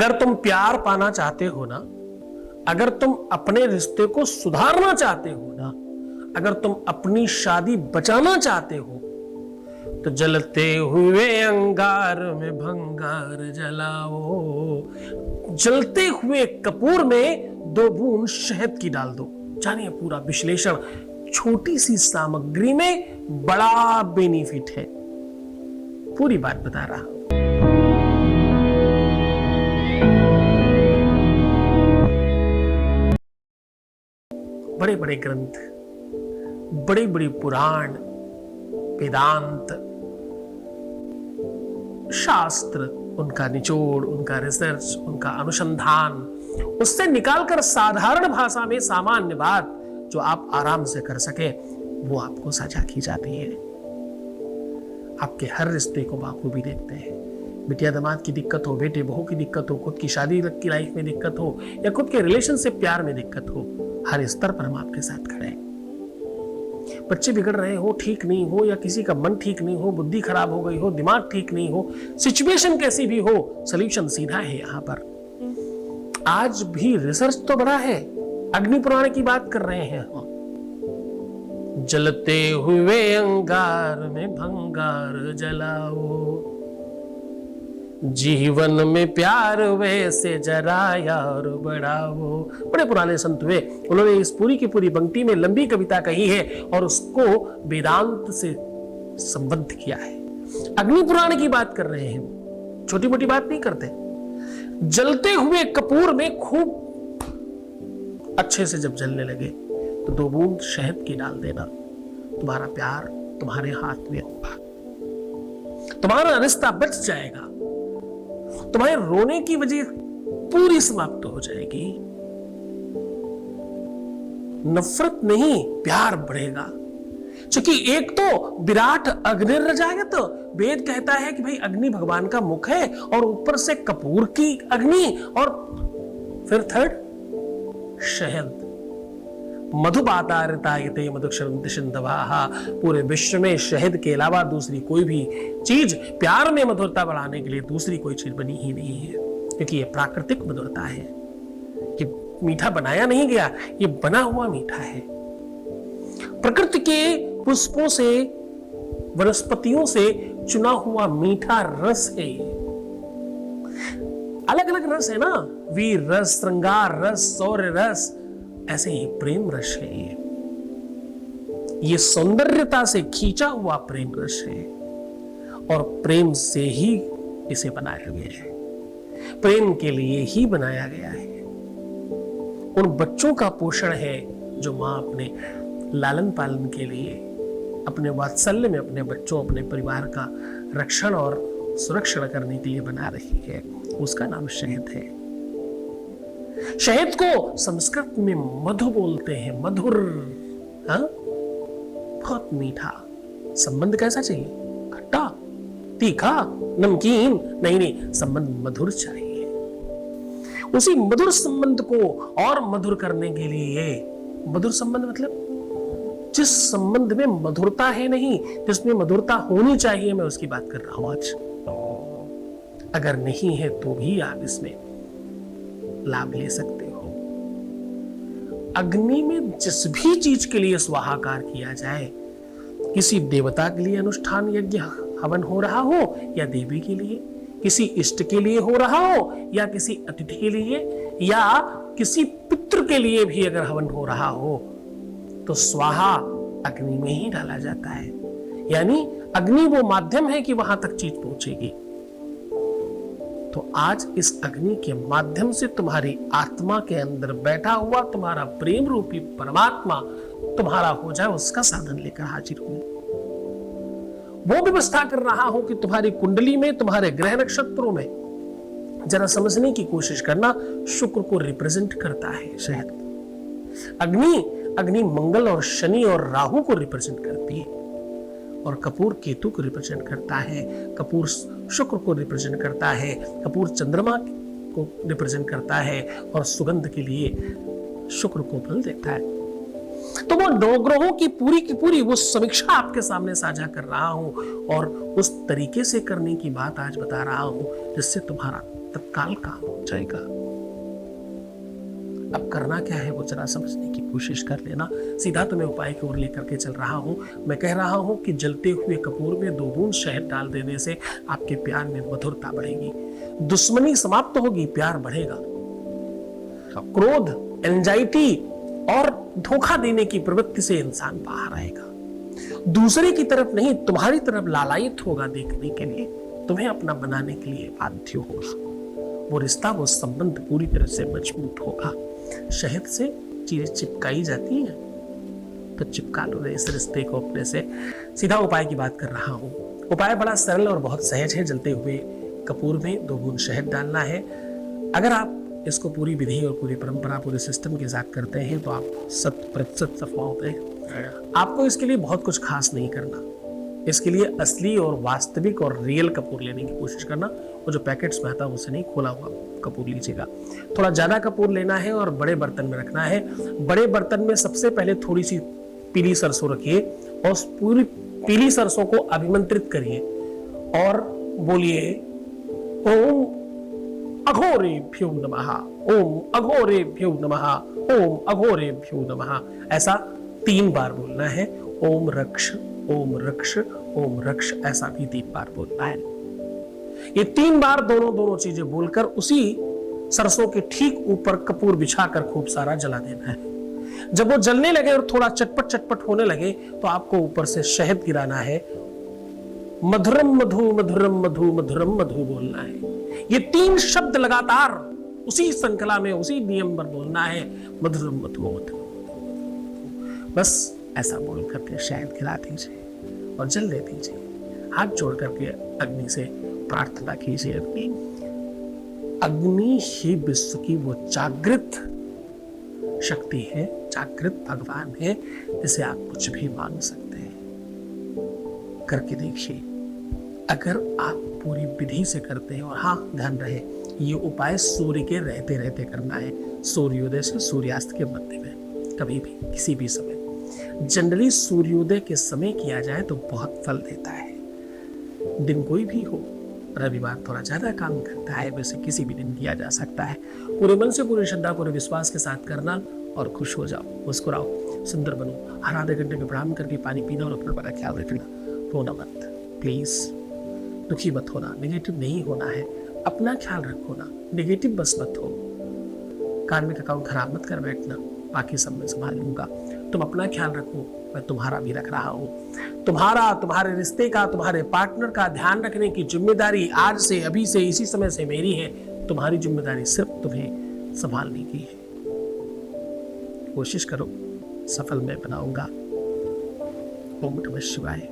अगर तुम प्यार पाना चाहते हो ना, अगर तुम अपने रिश्ते को सुधारना चाहते हो ना, अगर तुम अपनी शादी बचाना चाहते हो, तो जलते हुए अंगार में भंगार जलाओ। जलते हुए कपूर में 2 बूंद शहद की डाल दो। जानिए पूरा विश्लेषण। छोटी सी सामग्री में बड़ा बेनिफिट है। पूरी बात बता रहा हूं। बड़े बड़े ग्रंथ, बड़े बड़े पुराण, वेदांत, शास्त्र, उनका निचोड़, उनका रिसर्च, उनका अनुसंधान, उससे निकालकर साधारण भाषा में सामान्य बात जो आप आराम से कर सके, वो आपको साझा की जाती है। आपके हर रिश्ते को बाखूबी देखते हैं। बिटिया दामाद की दिक्कत हो, बेटे बहू की दिक्कत हो, खुद की शादी की लाइफ में दिक्कत हो, या खुद के रिलेशन से प्यार में दिक्कत हो, हर स्तर पर हम आपके साथ खड़े हैं। बच्चे बिगड़ रहे हो, ठीक नहीं हो, या किसी का मन ठीक नहीं हो, बुद्धि खराब हो गई हो, दिमाग ठीक नहीं हो, सिचुएशन कैसी भी हो, सॉल्यूशन सीधा है यहां पर। आज भी रिसर्च तो बड़ा है। अग्नि पुराण की बात कर रहे हैं हम। जलते हुए अंगार में भंगार जलाओ, जीवन में प्यार वैसे जरा यार बढ़ाओ। बड़े पुराने संत हुए, उन्होंने इस पूरी की पूरी पंक्ति में लंबी कविता कही है और उसको वेदांत से संबद्ध किया है। अग्नि पुराण की बात कर रहे हैं, छोटी मोटी बात नहीं करते। जलते हुए कपूर में खूब अच्छे से जब जलने लगे तो 2 बूंद शहद की डाल देना। तुम्हारा प्यार तुम्हारे हाथ में होगा, तुम्हारा रिश्ता बच जाएगा, तुम्हारे रोने की वजह पूरी समाप्त हो जाएगी। नफरत नहीं, प्यार बढ़ेगा। क्योंकि एक तो विराट अग्निर्जायत, वेद कहता है कि भाई अग्नि भगवान का मुख है, और ऊपर से कपूर की अग्नि, और फिर थर्ड शहद। मधुपातारितायते मधुक्षरन्ति सिन्धवः। पूरे विश्व में शहद के अलावा दूसरी कोई भी चीज प्यार में मधुरता बढ़ाने के लिए दूसरी कोई चीज बनी ही नहीं है, क्योंकि ये प्राकृतिक मधुरता है। ये मीठा बनाया नहीं गया, ये बना हुआ मीठा है। प्रकृति के पुष्पों से, वनस्पतियों से चुना हुआ मीठा रस है। अलग अलग रस है ना, वीर रस, श्रृंगार रस, शौर्य रस, ऐसे ही प्रेम रस है। ये सौंदर्यता से खींचा हुआ प्रेम रस है, और प्रेम से ही इसे बनाया गया है, प्रेम के लिए ही बनाया गया है। उन बच्चों का पोषण है जो मां अपने लालन पालन के लिए, अपने वात्सल्य में अपने बच्चों, अपने परिवार का रक्षण और सुरक्षण करने के लिए बना रही है। उसका नाम शहद है। शहद को संस्कृत में मधु बोलते हैं, मधुर। हाँ? बहुत मीठा। संबंध कैसा चाहिए? खट्टा, तीखा, नमकीन नहीं, संबंध मधुर चाहिए। उसी मधुर संबंध को और मधुर करने के लिए, मधुर संबंध मतलब जिस संबंध में मधुरता है नहीं, जिसमें मधुरता होनी चाहिए, मैं उसकी बात कर रहा हूं आज। अगर नहीं है तो भी आप इसमें लाभ ले सकते हो। अग्नि में जिस भी चीज के लिए स्वाहाकार किया जाए, किसी देवता के लिए अनुष्ठान यज्ञ हवन हो रहा हो, या देवी के लिए, किसी इष्ट के लिए हो रहा हो, या किसी अतिथि के लिए, या किसी पितृ के लिए भी अगर हवन हो रहा हो, तो स्वाहा अग्नि में ही डाला जाता है। यानी अग्नि वो माध्यम है कि वहां तक चीज पहुंचेगी। तो आज इस अग्नि के माध्यम से तुम्हारी आत्मा के अंदर बैठा हुआ तुम्हारा प्रेम रूपी परमात्मा तुम्हारा हो जाए, उसका साधन लेकर हाजिर हूं। वो व्यवस्था कर रहा हूं कि तुम्हारी कुंडली में, तुम्हारे ग्रह नक्षत्रों में, जरा समझने की कोशिश करना, शुक्र को रिप्रेजेंट करता है शहद। अग्नि मंगल और शनि और राहु को रिप्रेजेंट करती है, और कपूर केतु को रिप्रेजेंट करता है, कपूर शुक्र को रिप्रेजेंट करता है, कपूर चंद्रमा को रिप्रेजेंट करता है, और सुगंध के लिए शुक्र को फल देता है। तो वो 9 ग्रहों की पूरी वो समीक्षा आपके सामने साझा कर रहा हूं, और उस तरीके से करने की बात आज बता रहा हूं जिससे तुम्हारा तत्काल काम हो जाएगा। अब करना क्या है वो जरा समझने की कोशिश कर लेना। सीधा तुम्हें उपाय की ओर लेकर के चल रहा हूं। मैं कह रहा हूं कि जलते हुए कपूर में 2 बूंद शहद डाल देने से आपके प्यार में मधुरता बढ़ेगी, दुश्मनी समाप्त होगी, प्यार बढ़ेगा। क्रोध, एंजाइटी और धोखा देने की प्रवृत्ति से इंसान बाहर आएगा, दूसरे की तरफ नहीं तुम्हारी तरफ लालायित होगा देखने के लिए, तुम्हें अपना बनाने के लिए बाध्य होगा। वो रिश्ता, वो संबंध पूरी तरह से मजबूत होगा। शहद से चीजें चिपकाई जाती हैं तो चिपका लो इस रिश्ते को अपने से। सीधा उपाय की बात कर रहा हूं। उपाय बड़ा सरल और बहुत सहज है। जलते हुए कपूर में 2 बूंद शहद डालना है। अगर आप इसको पूरी विधि और पूरी परंपरा, पूरे सिस्टम के साथ करते हैं तो आप 100% सफल होते हैं। आपको इसके लिए बहुत कुछ खास नहीं करना। इसके लिए असली और वास्तविक और रियल कपूर लेने की कोशिश करना। वो जो पैकेट्स में आता है उससे नहीं, खोला हुआ कपूर लीजिएगा। थोड़ा ज्यादा कपूर लेना है और बड़े बर्तन में रखना है। बड़े बर्तन में सबसे पहले थोड़ी सी पीली सरसों रखिए और उस पूरी पीली सरसों को अभिमंत्रित करिए और बोलिए ओम अघोरेभ्यो नमः, ओम अघोरेभ्यो नमः, ओम अघोरेभ्यो नमः। ऐसा 3 बार बोलना है। ओम रक्ष, ओम रक्ष, ओम रक्ष, ऐसा भी 3 बार बोलना है। ये 3 बार दोनों चीजें बोलकर उसी सरसों के ठीक ऊपर कपूर बिछाकर खूब सारा जला देना है। जब वो जलने लगे और थोड़ा चटपट चटपट होने लगे तो आपको ऊपर से शहद गिराना है। मधुरम मधु, मधुरम मधु, मधुरम मधु बोलना है। ये 3 शब्द लगातार उसी श्रृंखला में, उसी नियम पर बोलना है। मधुरम मधु, मधुरम। बस ऐसा बोल करके शहद खिला दीजिए और जल दे दीजिए। हाथ जोड़ करके अग्नि से प्रार्थना कीजिए। अग्नि ही विश्व की वो जागृत शक्ति है, जागृत भगवान है, जिसे आप कुछ भी मान सकते हैं। करके देखिए। अगर आप पूरी विधि से करते हैं, और हाँ ध्यान रहे ये उपाय सूर्य के रहते रहते करना है, सूर्योदय से सूर्यास्त के मध्य में, कभी भी किसी भी समय। जनरली सूर्योदय के समय किया जाए तो बहुत फल देता है। दिन कोई भी हो, रविवार थोड़ा ज्यादा काम करता है, वैसे किसी भी दिन किया जा सकता है। पूरे मन से, पूरी श्रद्धा, पूरे विश्वास के साथ करना और खुश हो जाओ, मुस्कुराओ, सुंदर बनो। हर आधे घंटे में प्रणाम करके पानी पीना और अपना बड़ा ख्याल रखना। रोना मत प्लीज, दुखी मत होना, नेगेटिव नहीं होना है। अपना ख्याल रखो ना, नेगेटिव बस मत हो। कार्मिक अकाउंट खराब मत कर बैठना, बाकी सब मैं संभाल लूंगा। तुम अपना ख्याल रखो, मैं तुम्हारा भी रख रहा हूं। तुम्हारा, तुम्हारे रिश्ते का, तुम्हारे पार्टनर का ध्यान रखने की जिम्मेदारी आज से, अभी से, इसी समय से मेरी है। तुम्हारी जिम्मेदारी सिर्फ तुम्हें संभालने की है। कोशिश करो, सफल मैं बनाऊंगा। ओम नमः शिवाय।